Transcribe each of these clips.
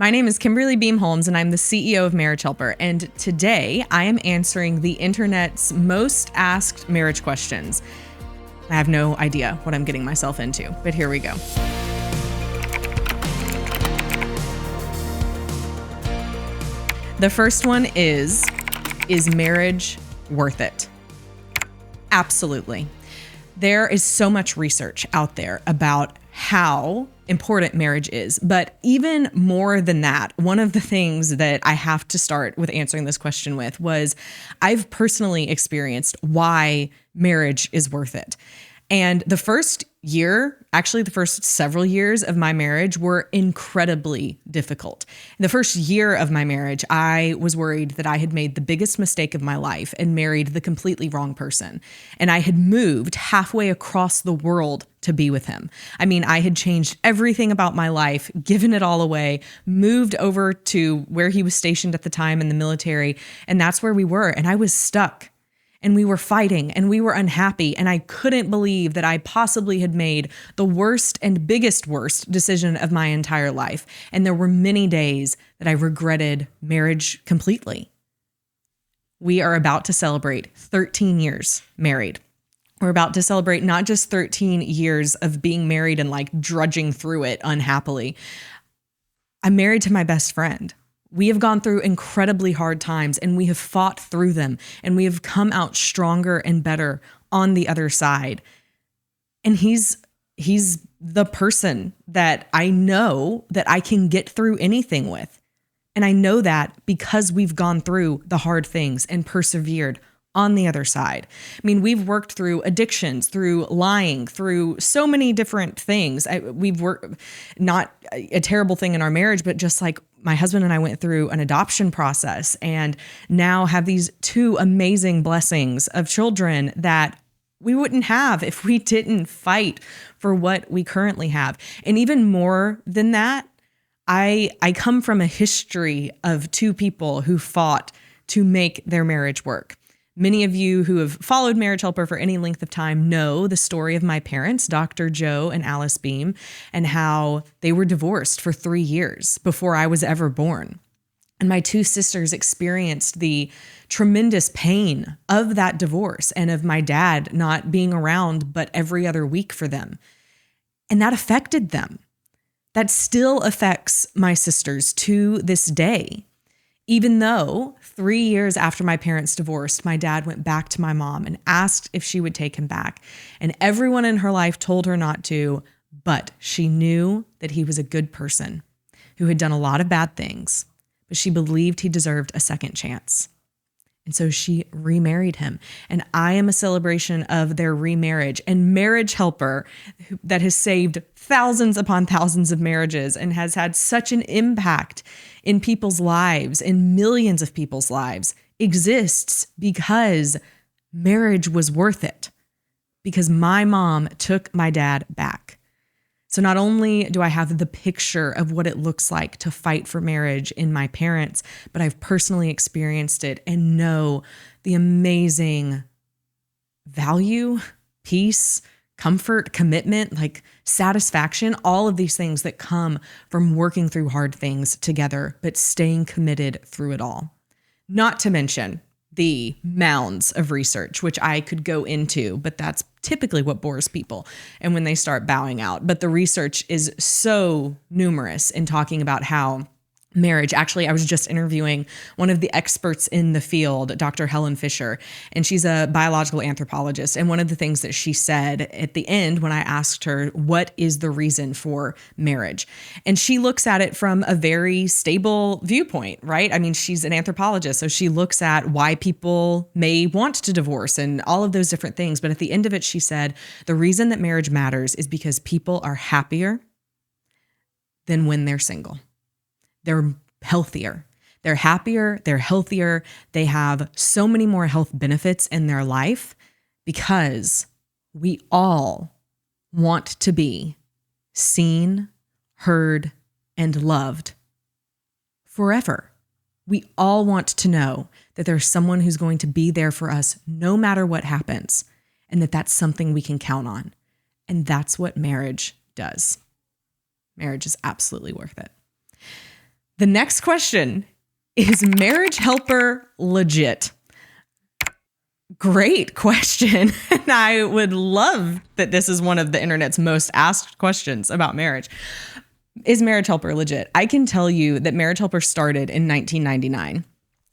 My name is Kimberly Beam Holmes, and I'm the CEO of Marital. And today I am answering the internet's most asked marriage questions. I have no idea what I'm getting myself into, but here we go. The first one is marriage worth it? Absolutely. There is so much research out there about how important marriage is. But even more than that, one of the things that I have to start with answering this question with was I've personally experienced why marriage is worth it. And the first year, actually the first several years of my marriage were incredibly difficult. In the first year of my marriage, I was worried that I had made the biggest mistake of my life and married the completely wrong person. And I had moved halfway across the world to be with him. I mean, I had changed everything about my life, given it all away, moved over to where he was stationed at the time in the military, and that's where we were. And I was stuck. And we were fighting and we were unhappy. And I couldn't believe that I possibly had made the worst and biggest worst decision of my entire life. And there were many days that I regretted marriage completely. We are about to celebrate 13 years married. We're about to celebrate not just 13 years of being married and like drudging through it unhappily. I'm married to my best friend. We have gone through incredibly hard times and we have fought through them and we have come out stronger and better on the other side. And he's the person that I know that I can get through anything with. And I know that because we've gone through the hard things and persevered on the other side. I mean, we've worked through addictions, through lying, through so many different things. We've worked, not a terrible thing in our marriage, but just like my husband and I went through an adoption process and now have these two amazing blessings of children that we wouldn't have if we didn't fight for what we currently have. And even more than that, I come from a history of two people who fought to make their marriage work. Many of you who have followed Marriage Helper for any length of time know the story of my parents, Dr. Joe and Alice Beam, and how they were divorced for 3 years before I was ever born. And my two sisters experienced the tremendous pain of that divorce and of my dad not being around but every other week for them. And that affected them. That still affects my sisters to this day. Even though 3 years after my parents divorced, my dad went back to my mom and asked if she would take him back. And everyone in her life told her not to, but she knew that he was a good person who had done a lot of bad things, but she believed he deserved a second chance. And so she remarried him. And I am a celebration of their remarriage. And Marriage Helper, that has saved thousands upon thousands of marriages and has had such an impact in people's lives, in millions of people's lives, exists because marriage was worth it. Because my mom took my dad back. So not only do I have the picture of what it looks like to fight for marriage in my parents, but I've personally experienced it and know the amazing value, peace, comfort, commitment, like satisfaction, all of these things that come from working through hard things together, but staying committed through it all. Not to mention the mounds of research, which I could go into, but that's typically what bores people and when they start bowing out. But the research is so numerous in talking about how marriage, actually, I was just interviewing one of the experts in the field, Dr. Helen Fisher, and she's a biological anthropologist. And one of the things that she said at the end when I asked her, what is the reason for marriage? And she looks at it from a very stable viewpoint, right? I mean, she's an anthropologist, so she looks at why people may want to divorce and all of those different things. But at the end of it, she said, the reason that marriage matters is because people are happier than when they're single. They're healthier. They're happier. They're healthier. They have so many more health benefits in their life because we all want to be seen, heard, and loved forever. We all want to know that there's someone who's going to be there for us no matter what happens, and that that's something we can count on. And that's what marriage does. Marriage is absolutely worth it. The next question is Marriage Helper legit? Great question. And I would love that this is one of the internet's most asked questions about marriage. Is Marriage Helper legit? I can tell you that Marriage Helper started in 1999.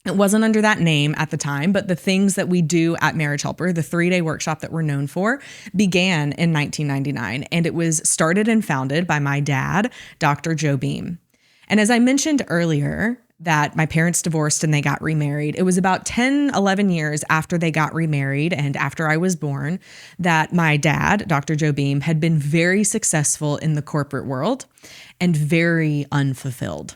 It wasn't under that name at the time, but the things that we do at Marriage Helper, the 3-day workshop that we're known for, began in 1999. And it was started and founded by my dad, Dr. Joe Beam. And as I mentioned earlier, that my parents divorced and they got remarried. It was about 10, 11 years after they got remarried and after I was born that my dad, Dr. Joe Beam, had been very successful in the corporate world and very unfulfilled.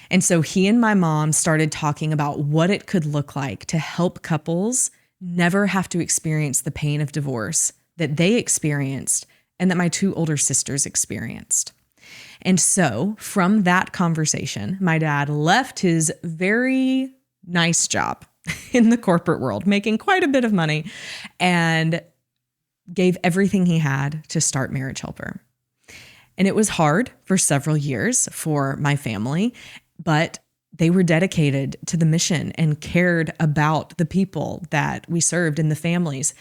And so he and my mom started talking about what it could look like to help couples never have to experience the pain of divorce that they experienced and that my 2 older sisters experienced. And so from that conversation, my dad left his very nice job in the corporate world, making quite a bit of money, and gave everything he had to start Marriage Helper. And it was hard for several years for my family, but they were dedicated to the mission and cared about the people that we served and the families.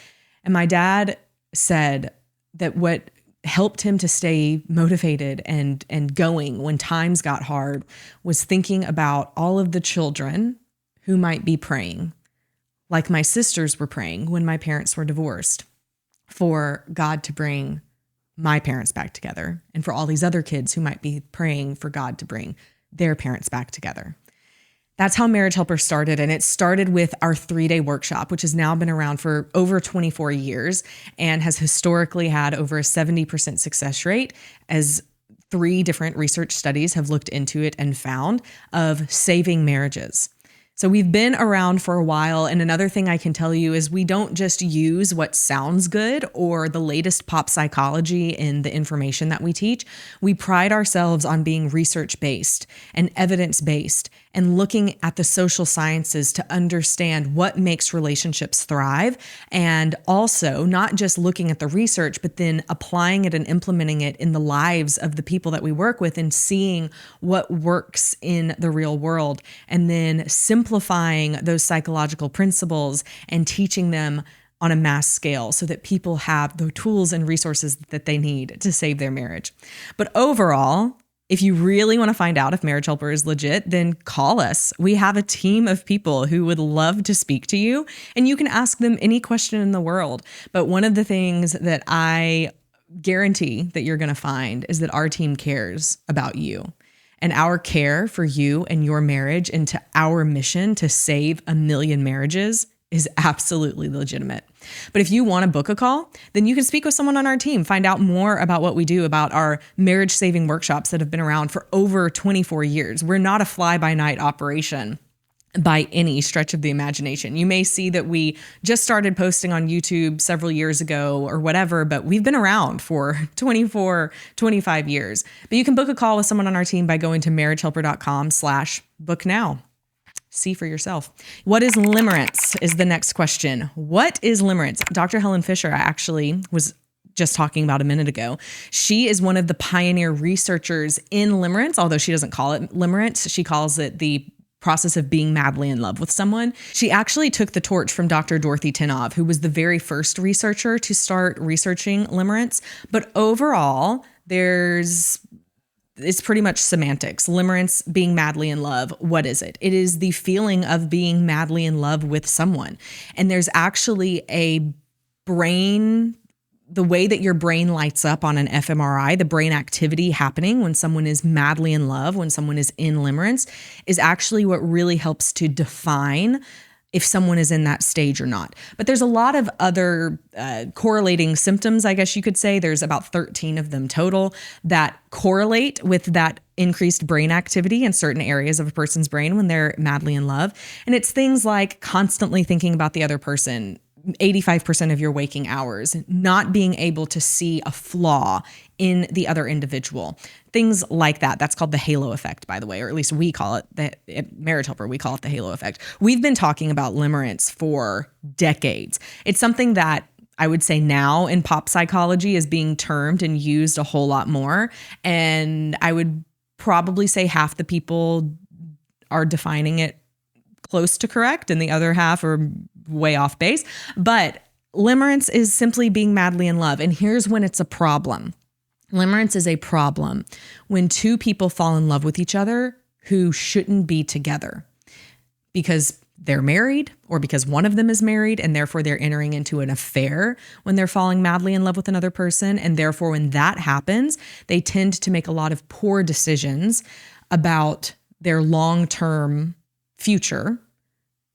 And my dad said that what helped him to stay motivated and going when times got hard was thinking about all of the children who might be praying, like my sisters were praying when my parents were divorced, for God to bring my parents back together, and for all these other kids who might be praying for God to bring their parents back together. That's how Marriage Helper started. And it started with our 3-day workshop, which has now been around for over 24 years and has historically had over a 70% success rate, as 3 different research studies have looked into it and found, of saving marriages. So we've been around for a while. And another thing I can tell you is we don't just use what sounds good or the latest pop psychology in the information that we teach. We pride ourselves on being research-based and evidence-based and looking at the social sciences to understand what makes relationships thrive. And also not just looking at the research, but then applying it and implementing it in the lives of the people that we work with and seeing what works in the real world. And then simplifying those psychological principles and teaching them on a mass scale so that people have the tools and resources that they need to save their marriage. But overall, if you really want to find out if Marriage Helper is legit, then call us. We have a team of people who would love to speak to you, and you can ask them any question in the world. But one of the things that I guarantee that you're going to find is that our team cares about you. And our care for you and your marriage and to our mission to save 1 million marriages is absolutely legitimate. But if you want to book a call, then you can speak with someone on our team, find out more about what we do, about our marriage saving workshops that have been around for over 24 years. We're not a fly-by-night operation by any stretch of the imagination. You may see that we just started posting on YouTube several years ago or whatever, but we've been around for 24, 25 years. But you can book a call with someone on our team by going to marriagehelper.com/book-now. See for yourself. What is limerence is the next question. What is limerence? Dr. Helen Fisher actually was just talking about a minute ago. She is one of the pioneer researchers in limerence, although she doesn't call it limerence. She calls it the process of being madly in love with someone. She actually took the torch from Dr. Dorothy Tinov, who was the very first researcher to start researching limerence. But overall, it's pretty much semantics. Limerence, being madly in love. What is it? It is the feeling of being madly in love with someone. And there's actually the way that your brain lights up on an fMRI, the brain activity happening when someone is madly in love, when someone is in limerence, is actually what really helps to define if someone is in that stage or not. But there's a lot of other correlating symptoms, I guess you could say. There's about 13 of them total that correlate with that increased brain activity in certain areas of a person's brain when they're madly in love. And it's things like constantly thinking about the other person, 85% of your waking hours, not being able to see a flaw in the other individual, things like that. That's called the halo effect, by the way, or at least we call it, at Marriage Helper, we call it the halo effect. We've been talking about limerence for decades. It's something that I would say now in pop psychology is being termed and used a whole lot more. And I would probably say half the people are defining it close to correct and the other half are way off base. But limerence is simply being madly in love. And here's when it's a problem. Limerence is a problem when two people fall in love with each other who shouldn't be together because they're married or because one of them is married and therefore they're entering into an affair when they're falling madly in love with another person. And therefore, when that happens, they tend to make a lot of poor decisions about their long-term future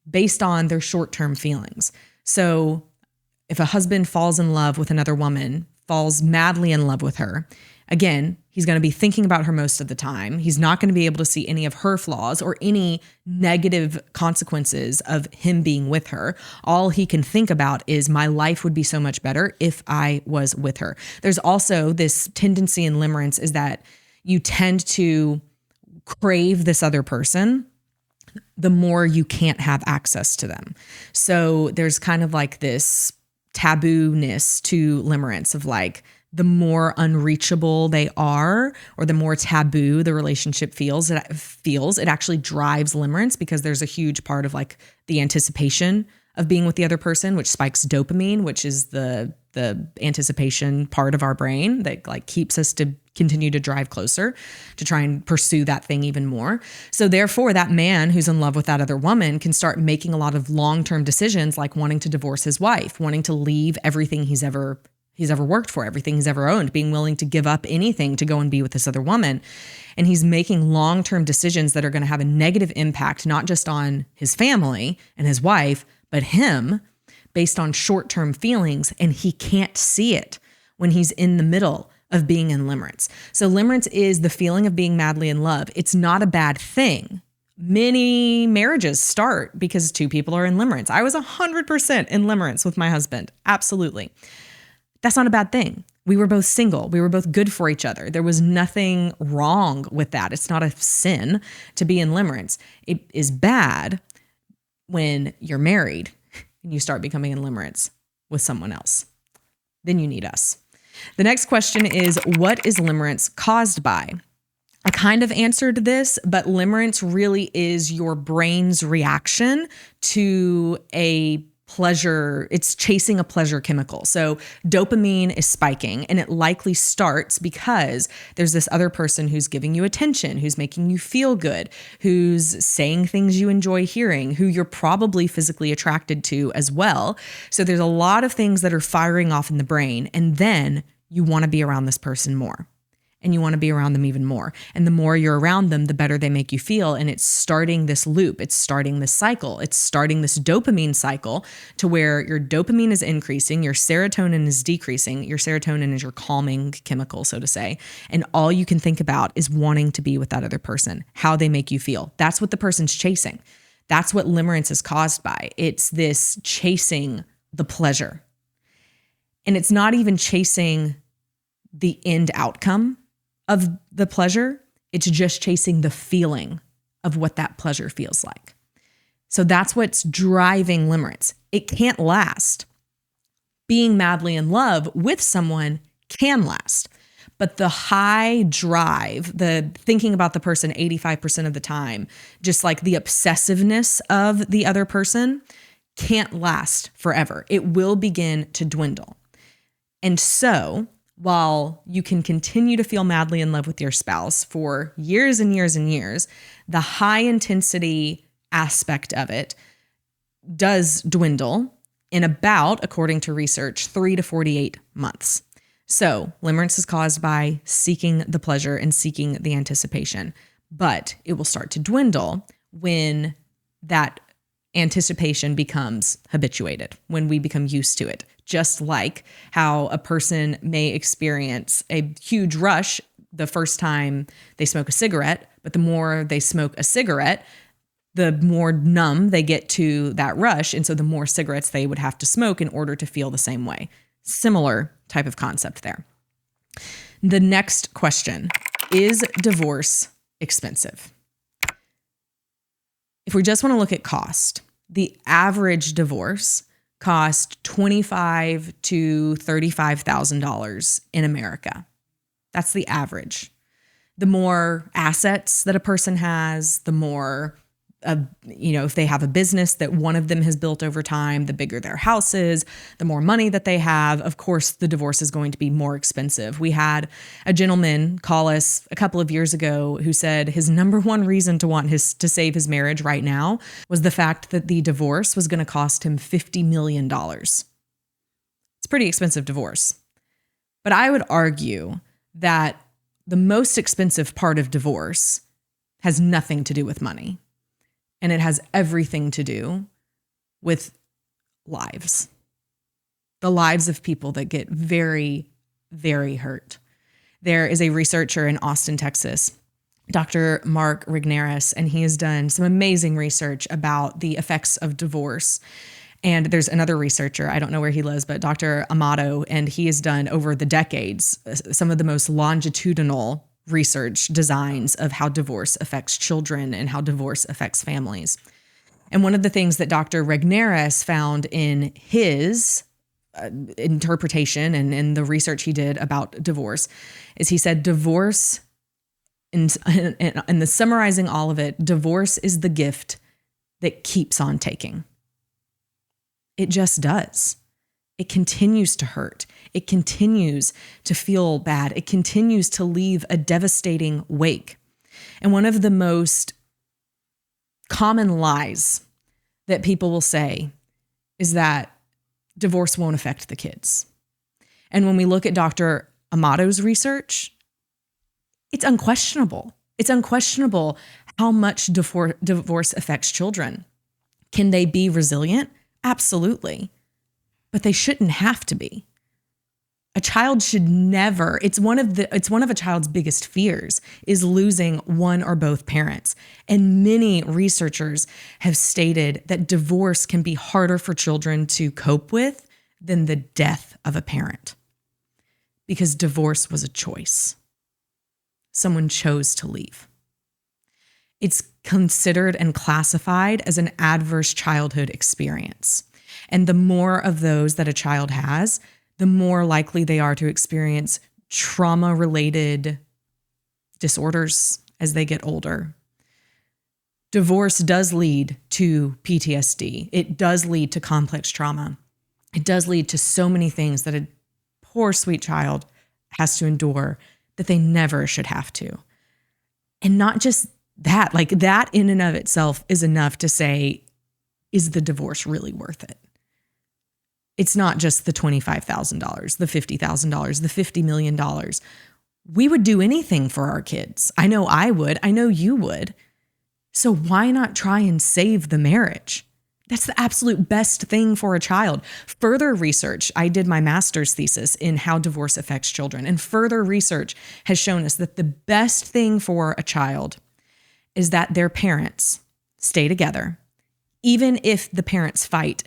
based on their short-term feelings. So if a husband falls in love with another woman, falls madly in love with her, again, he's going to be thinking about her most of the time. He's not going to be able to see any of her flaws or any negative consequences of him being with her. All he can think about is my life would be so much better if I was with her. There's also this tendency in limerence is that you tend to crave this other person the more you can't have access to them. So there's kind of like this taboo-ness to limerence of like the more unreachable they are or the more taboo the relationship feels, it actually drives limerence because there's a huge part of like the anticipation of being with the other person, which spikes dopamine, which is the anticipation part of our brain that like keeps us to continue to drive closer to try and pursue that thing even more. So therefore, that man who's in love with that other woman can start making a lot of long-term decisions like wanting to divorce his wife, wanting to leave everything he's ever worked for, everything he's ever owned, being willing to give up anything to go and be with this other woman. And he's making long-term decisions that are going to have a negative impact, not just on his family and his wife, but him based on short-term feelings. And he can't see it when he's in the middle of being in limerence. So limerence is the feeling of being madly in love. It's not a bad thing. Many marriages start because two people are in limerence. I was 100% in limerence with my husband. Absolutely. That's not a bad thing. We were both single. We were both good for each other. There was nothing wrong with that. It's not a sin to be in limerence. It is bad when you're married and you start becoming in limerence with someone else. Then you need us. The next question is, what is limerence caused by? I kind of answered this, but limerence really is your brain's reaction to a pleasure. It's chasing a pleasure chemical. So dopamine is spiking, and it likely starts because there's this other person who's giving you attention, who's making you feel good, who's saying things you enjoy hearing, who you're probably physically attracted to as well. So there's a lot of things that are firing off in the brain, and then you want to be around this person more. And you want to be around them even more. And the more you're around them, the better they make you feel. And it's starting this loop. It's starting this cycle. It's starting this dopamine cycle to where your dopamine is increasing, your serotonin is decreasing. Your serotonin is your calming chemical, so to say. And all you can think about is wanting to be with that other person, how they make you feel. That's what the person's chasing. That's what limerence is caused by. It's this chasing the pleasure. And it's not even chasing the end outcome of the pleasure. It's just chasing the feeling of what that pleasure feels like. So that's what's driving limerence. It can't last. Being madly in love with someone can last, but the high drive, the thinking about the person 85% of the time, just like the obsessiveness of the other person, can't last forever. It will begin to dwindle. And so while you can continue to feel madly in love with your spouse for years and years and years, the high intensity aspect of it does dwindle in about, according to research, 3 to 48 months. So limerence is caused by seeking the pleasure and seeking the anticipation, but it will start to dwindle when that anticipation becomes habituated, when we become used to it. Just like how a person may experience a huge rush the first time they smoke a cigarette, but the more they smoke a cigarette, the more numb they get to that rush. And so the more cigarettes they would have to smoke in order to feel the same way. Similar type of concept there. The next question, is divorce expensive? If we just want to look at cost, the average divorce cost $25,000 to $35,000 in America. That's the average. The more assets that a person has, the more, if they have a business that one of them has built over time, the bigger their house is, the more money that they have, of course, the divorce is going to be more expensive. We had a gentleman call us a couple of years ago who said his number one reason to save his marriage right now was the fact that the divorce was going to cost him $50 million. It's a pretty expensive divorce. But I would argue that the most expensive part of divorce has nothing to do with money. And it has everything to do with lives. The lives of people that get very, very hurt. There is a researcher in Austin, Texas, Dr. Mark Rigneris, and he has done some amazing research about the effects of divorce. And there's another researcher, I don't know where he lives, but Dr. Amato, and he has done over the decades some of the most longitudinal research designs of how divorce affects children and how divorce affects families. And one of the things that Dr. Rigneris found in his interpretation and in the research he did about divorce is he said divorce, and the summarizing all of it, divorce is the gift that keeps on taking. It just does. It continues to hurt. It continues to feel bad. It continues to leave a devastating wake. And one of the most common lies that people will say is that divorce won't affect the kids. And when we look at Dr. Amato's research, it's unquestionable. It's unquestionable how much divorce affects children. Can they be resilient? Absolutely. But they shouldn't have to be. A child should never, it's one of a child's biggest fears is losing one or both parents. And many researchers have stated that divorce can be harder for children to cope with than the death of a parent. Because divorce was a choice. Someone chose to leave. It's considered and classified as an adverse childhood experience. And the more of those that a child has, the more likely they are to experience trauma-related disorders as they get older. Divorce does lead to PTSD. It does lead to complex trauma. It does lead to so many things that a poor, sweet child has to endure that they never should have to. And not just that, like that in and of itself is enough to say, is the divorce really worth it? It's not just the $25,000, the $50,000, the $50 million. We would do anything for our kids. I know I would. I know you would. So why not try and save the marriage? That's the absolute best thing for a child. Further research, I did my master's thesis in how divorce affects children, and further research has shown us that the best thing for a child is that their parents stay together, even if the parents fight,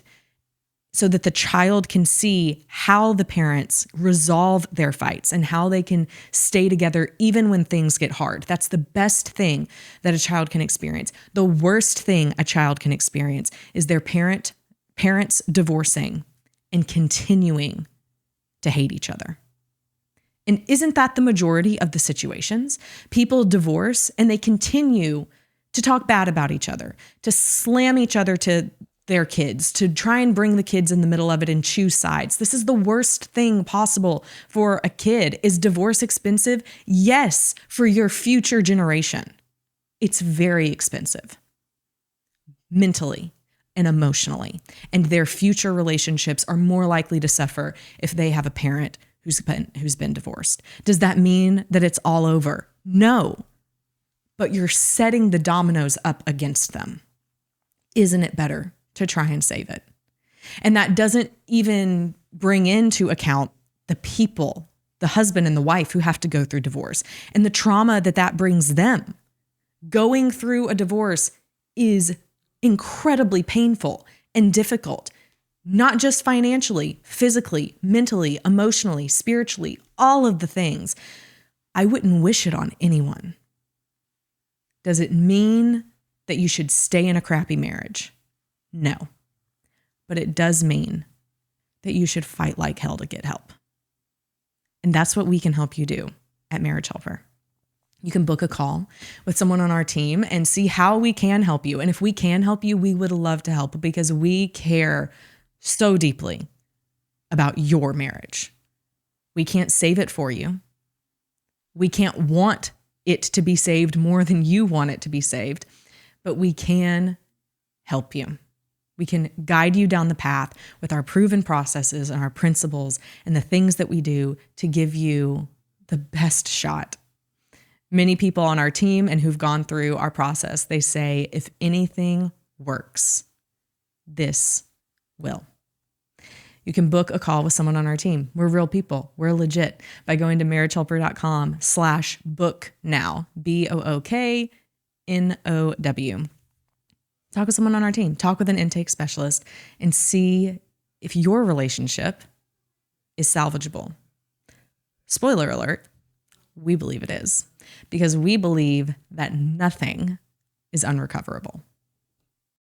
so that the child can see how the parents resolve their fights and how they can stay together even when things get hard. That's the best thing that a child can experience. The worst thing a child can experience is their parents divorcing and continuing to hate each other. And isn't that the majority of the situations? People divorce and they continue to talk bad about each other, to slam each other to their kids, to try and bring the kids in the middle of it and choose sides. This is the worst thing possible for a kid. Is divorce expensive? Yes, for your future generation. It's very expensive, mentally and emotionally. And their future relationships are more likely to suffer if they have a parent who's been divorced. Does that mean that it's all over? No, but you're setting the dominoes up against them. Isn't it better to try and save it? And that doesn't even bring into account the people, the husband and the wife who have to go through divorce and the trauma that brings them. Going through a divorce is incredibly painful and difficult, not just financially, physically, mentally, emotionally, spiritually, all of the things. I wouldn't wish it on anyone. Does it mean that you should stay in a crappy marriage? No, but it does mean that you should fight like hell to get help. And that's what we can help you do at Marriage Helper. You can book a call with someone on our team and see how we can help you. And if we can help you, we would love to help because we care so deeply about your marriage. We can't save it for you. We can't want it to be saved more than you want it to be saved, but we can help you. We can guide you down the path with our proven processes and our principles and the things that we do to give you the best shot. Many people on our team and who've gone through our process, they say, if anything works, this will. You can book a call with someone on our team. We're real people. We're legit by going to marriagehelper.com/book now, BOOKNOW. Talk with someone on our team, talk with an intake specialist, and see if your relationship is salvageable. Spoiler alert, we believe it is, because we believe that nothing is unrecoverable.